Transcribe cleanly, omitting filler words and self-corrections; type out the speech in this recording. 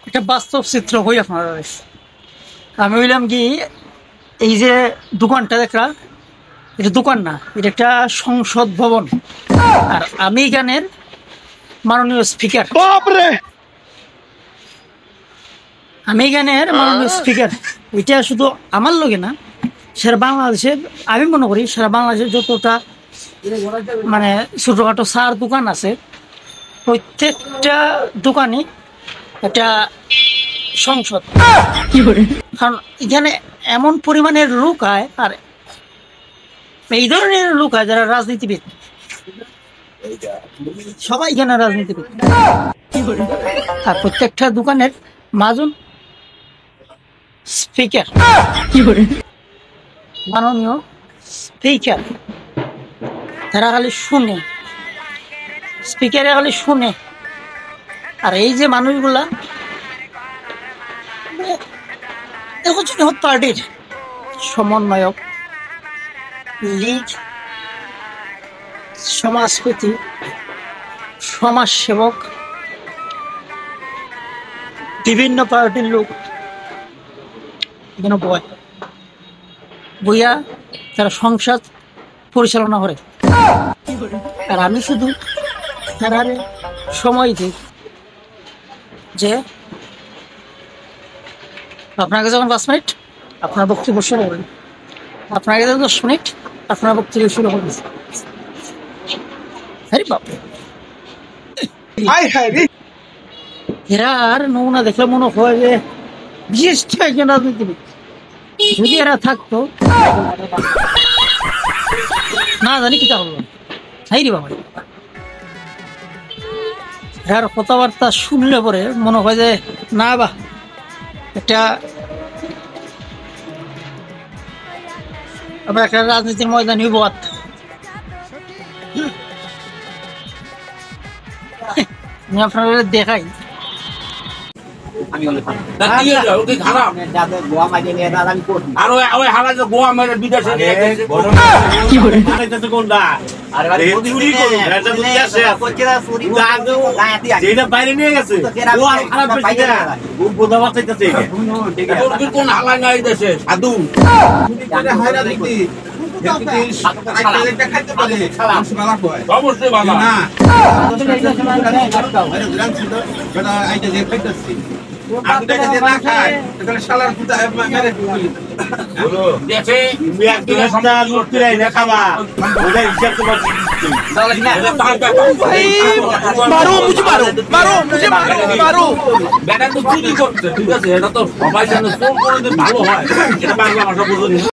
একটা বাস্তব চিত্র হই আপনার। আমি বললাম কি, এই যে দোকানটা দেখা, এটা দোকান না, এটা একটা সংসদ ভবন। আর আমি এখানের মাননীয় স্পিকার। আমি এখানের মাননীয় স্পিকার। এটা শুধু আমার লোকে না, সারা বাংলাদেশের, আমি মনে করি সারা বাংলাদেশের যতটা মানে ছোটখাটো চার দোকান আছে, প্রত্যেকটা দোকানই একটা সংসদ। কারণ এখানে এমন পরিমাণের লোক আয়, আর এই ধরনের লোক আয় যারা রাজনীতিবিদ, সবাই এখানে রাজনীতিবিদ। আর প্রত্যেকটা দোকানের মাজন স্পিকার, মাননীয় স্পিকার। তারা খালি শুনে, স্পিকারে খালি শুনে। আর এই যে মানুষগুলা পার্টির সমন্বয়ক, লীগ, সমাজপতি, সমাজসেবক, বিভিন্ন পার্টির লোক এখানে বইয়া তারা সংসদ পরিচালনা করে। আর আমি শুধু তারা সময় দিই যে আপনাকে যখন 5 মিনিট আপনার বক্তব্য শুরু করেন, আপনাকে 10 মিনিট আপনার বক্তব্য শুরু করেন। এরা আর নমুনা দেখলে মনে হয় যে বিশেষ একজন রাজনীতিবিদ। যদি এরা থাকতো না জানি কি হলো। হাই রে বাবা, এর কথাবার্তা শুনলে পরে মনে হয় যে না বা একটা আবার একটা রাজনীতির ময়দান হইব। আমি আপনাদের দেখাই। বাইরে নিয়ে গেছে কোন হালাই নাই দেশে সাধু অবশ্যই ভালো না। এটা তো সবাই জানে, ভালো হয় এটা বাংলা ভাষা বুঝুন।